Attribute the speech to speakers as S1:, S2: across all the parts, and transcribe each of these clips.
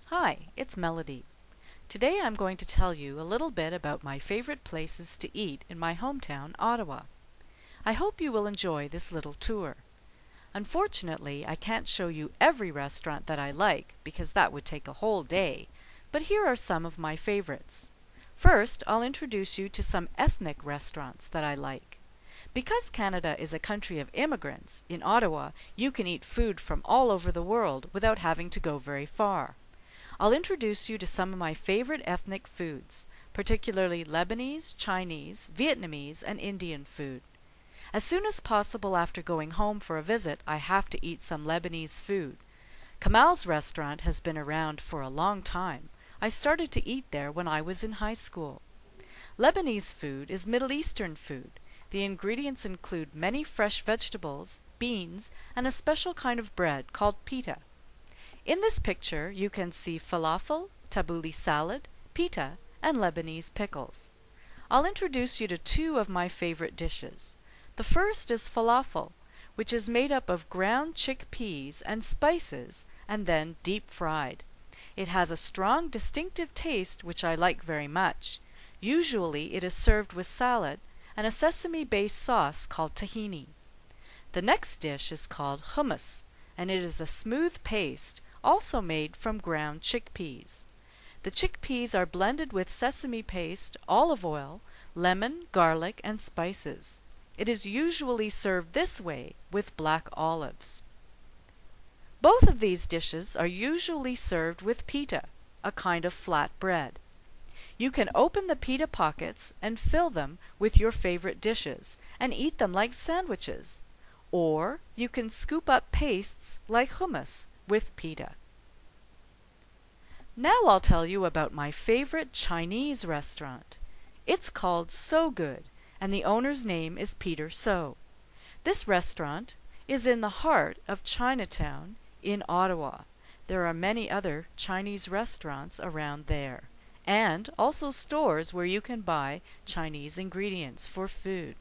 S1: Hi, it's Melody. Today I'm going to tell you a little bit about my favorite places to eat in my hometown, Ottawa. I hope you will enjoy this little tour. Unfortunately, I can't show you every restaurant that I like because that would take a whole day, but here are some of my favorites. First, I'll introduce you to some ethnic restaurants that I like. Because Canada is a country of immigrants, in Ottawa you can eat food from all over the world without having to go very far. I'll introduce you to some of my favorite ethnic foods, particularly Lebanese, Chinese, Vietnamese, and Indian food. As soon as possible after going home for a visit, I have to eat some Lebanese food. Kamal's restaurant has been around for a long time. I started to eat there when I was in high school. Lebanese food is Middle Eastern food. The ingredients include many fresh vegetables, beans, and a special kind of bread called pita. In this picture, you can see falafel, tabbouleh salad, pita, and Lebanese pickles. I'll introduce you to two of my favorite dishes. The first is falafel, which is made up of ground chickpeas and spices and then deep fried. It has a strong, distinctive taste which I like very much. Usually it is served with salad and a sesame-based sauce called tahini. The next dish is called hummus, and it is a smooth paste also made from ground chickpeas. The chickpeas are blended with sesame paste, olive oil, lemon, garlic, and spices. It is usually served this way with black olives. Both of these dishes are usually served with pita, a kind of flat bread. You can open the pita pockets and fill them with your favorite dishes and eat them like sandwiches. Or you can scoop up pastes like hummus with pita. Now I'll tell you about my favorite Chinese restaurant. It's called So Good, and the owner's name is Peter So. This restaurant is in the heart of Chinatown in Ottawa. There are many other Chinese restaurants around there, and also stores where you can buy Chinese ingredients for food.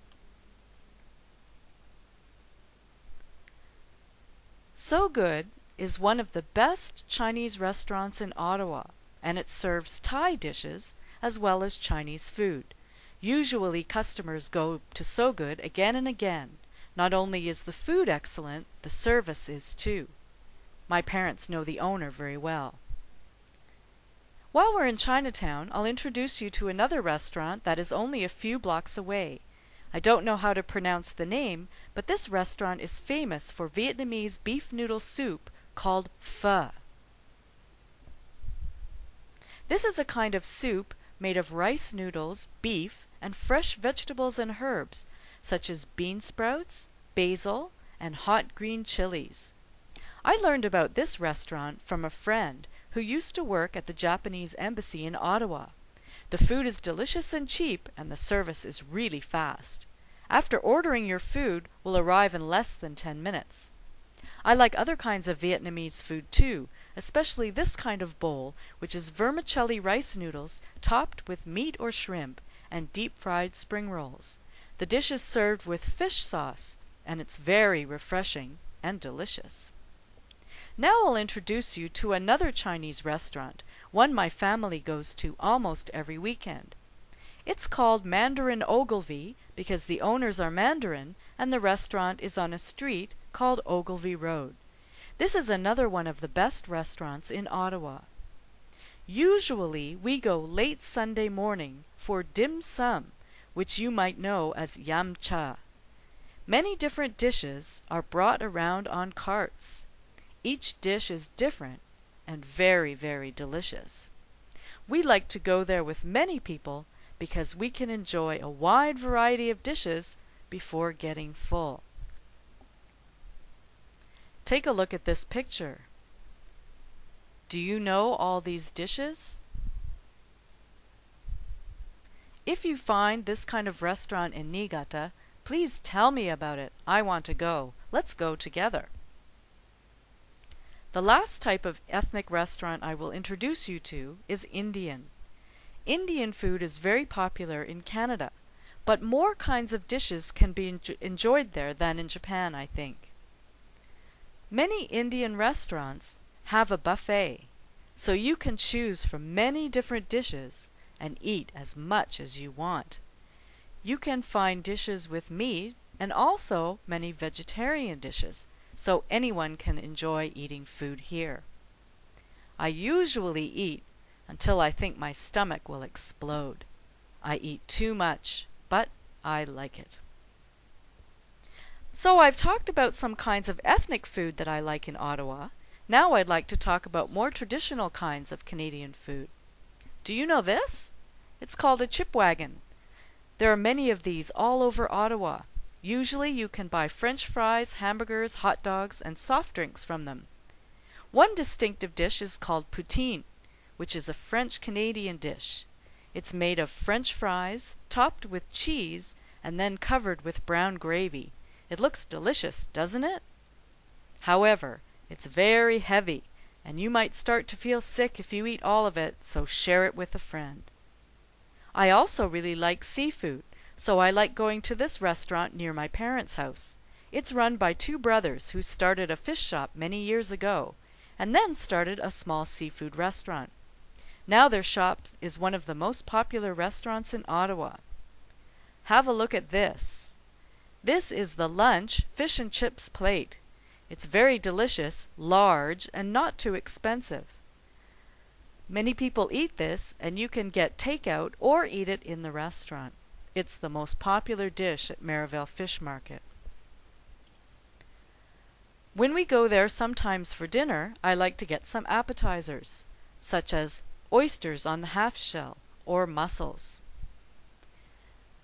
S1: So Good is one of the best Chinese restaurants in Ottawa, and it serves Thai dishes as well as Chinese food. Usually customers go to So Good again and again. Not only is the food excellent, the service is too. My parents know the owner very well. While we're in Chinatown, I'll introduce you to another restaurant that is only a few blocks away. I don't know how to pronounce the name, but this restaurant is famous for Vietnamese beef noodle soup called pho. This is a kind of soup made of rice noodles, beef, and fresh vegetables and herbs, such as bean sprouts, basil, and hot green chilies. I learned about this restaurant from a friend who used to work at the Japanese embassy in Ottawa. The food is delicious and cheap, and the service is really fast. After ordering, your food will arrive in less than 10 minutes. I like other kinds of Vietnamese food too, especially this kind of bowl, which is vermicelli rice noodles topped with meat or shrimp and deep-fried spring rolls. The dish is served with fish sauce, and it's very refreshing and delicious. Now I'll introduce you to another Chinese restaurant, one my family goes to almost every weekend. It's called Mandarin Ogilvy because the owners are Mandarin and the restaurant is on a street called Ogilvy Road. This is another one of the best restaurants in Ottawa. Usually we go late Sunday morning for dim sum, which you might know as yam cha. Many different dishes are brought around on carts. Each dish is different and very, very delicious. We like to go there with many people because we can enjoy a wide variety of dishes before getting full. Take a look at this picture. Do you know all these dishes? If you find this kind of restaurant in Niigata, please tell me about it. I want to go. Let's go together. The last type of ethnic restaurant I will introduce you to is Indian. Indian food is very popular in Canada, but more kinds of dishes can be enjoyed there than in Japan, I think. Many Indian restaurants have a buffet. so you can choose from many different dishes and eat as much as you want. You can find dishes with meat and also many vegetarian dishes, so anyone can enjoy eating food here. I usually eat until I think my stomach will explode. I eat too much, but I like it. So I've talked about some kinds of ethnic food that I like in Ottawa. Now I'd like to talk about more traditional kinds of Canadian food. Do you know this? It's called a chip wagon. There are many of these all over Ottawa. Usually you can buy French fries, hamburgers, hot dogs, and soft drinks from them. One distinctive dish is called poutine, which is a French-Canadian dish. It's made of French fries, topped with cheese, and then covered with brown gravy. It looks delicious, doesn't it? However, it's very heavy, and you might start to feel sick if you eat all of it, so share it with a friend. I also really like seafood, so I like going to this restaurant near my parents' house. It's run by two brothers who started a fish shop many years ago, and then started a small seafood restaurant. Now their shop is one of the most popular restaurants in Ottawa. Have a look at this. This is the lunch fish and chips plate. It's very delicious, large, and not too expensive. Many people eat this, and you can get takeout or eat it in the restaurant. It's the most popular dish at Merivale Fish Market. When we go there sometimes for dinner, I like to get some appetizers, such as oysters on the half shell or mussels.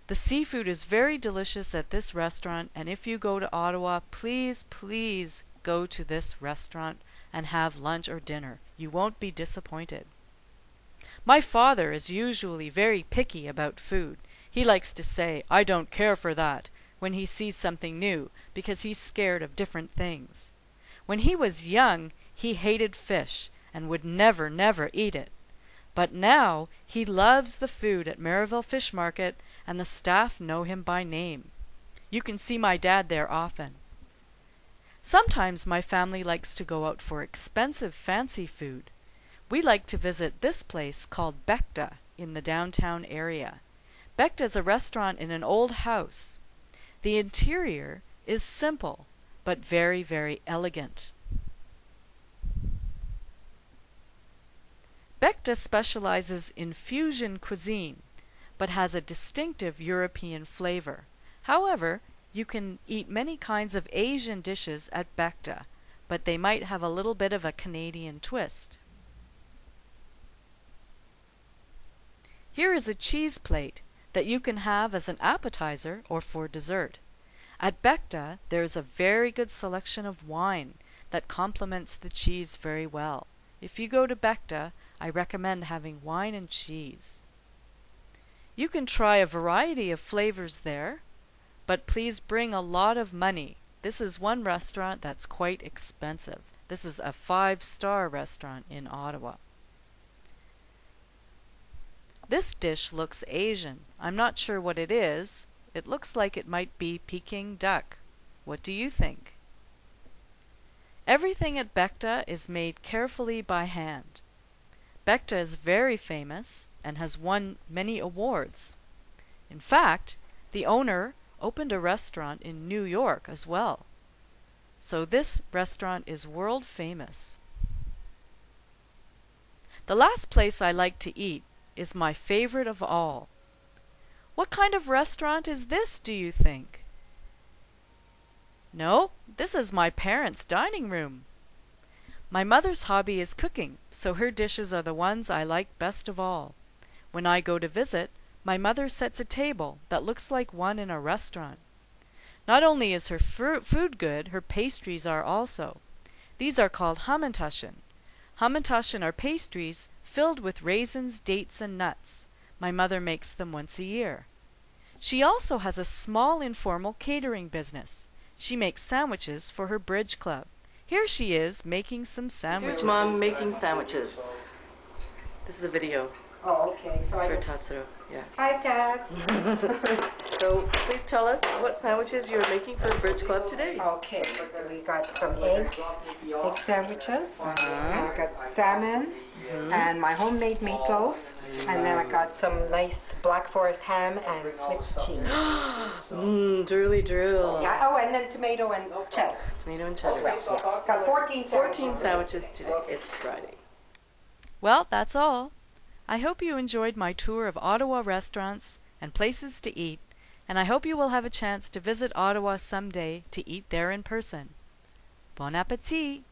S1: The seafood is very delicious at this restaurant, and if you go to Ottawa, please go to this restaurant and have lunch or dinner. You won't be disappointed. My father is usually very picky about food. He likes to say, "I don't care for that," when he sees something new, because he's scared of different things. When he was young, he hated fish and would never eat it. But now he loves the food at Merivale Fish Market, and the staff know him by name. You can see my dad there often. Sometimes my family likes to go out for expensive fancy food. We like to visit this place called Becta in the downtown area. Becta is a restaurant in an old house. The interior is simple, but very elegant. Becta specializes in fusion cuisine, but has a distinctive European flavor. However, you can eat many kinds of Asian dishes at Becta, but they might have a little bit of a Canadian twist. Here is a cheese plate that you can have as an appetizer or for dessert. At Becta, there is a very good selection of wine that complements the cheese very well. If you go to Becta, I recommend having wine and cheese. You can try a variety of flavors there, but please bring a lot of money. This is one restaurant that's quite expensive. This is a 5-star restaurant in Ottawa. This dish looks Asian. I'm not sure what it is. It looks like it might be Peking duck. What do you think? Everything at Becta is made carefully by hand. Becta is very famous and has won many awards. In fact, the owner opened a restaurant in New York as well. So this restaurant is world famous. The last place I like to eat is my favorite of all. What kind of restaurant is this, do you think? No, this is my parents' dining room. My mother's hobby is cooking, so her dishes are the ones I like best of all. When I go to visit, my mother sets a table that looks like one in a restaurant. Not only is her food good, her pastries are also. These are called hamantaschen. Hamantaschen are pastries filled with raisins, dates, and nuts. My mother makes them once a year. She also has a small informal catering business. She makes sandwiches for her bridge club. Here she is making some sandwiches.
S2: Here's Mom making sandwiches. This is a video. Oh, okay. So
S3: For Tatsuro, yeah.
S2: Hi, Dad.
S3: So please tell us what sandwiches you're making for Bridge Club today.
S2: Okay, so we got some egg sandwiches, and I got salmon, and my homemade meatloaf, and then I got some nice Black Forest ham and Swiss cheese.
S3: Drooly drool.
S2: Yeah, oh, and then tomato and cheddar.
S3: Tomato and cheddar.
S2: Yeah. Got 14
S3: sandwiches today. It's Friday.
S1: Well, that's all. I hope you enjoyed my tour of Ottawa restaurants and places to eat, and I hope you will have a chance to visit Ottawa someday to eat there in person. Bon appétit!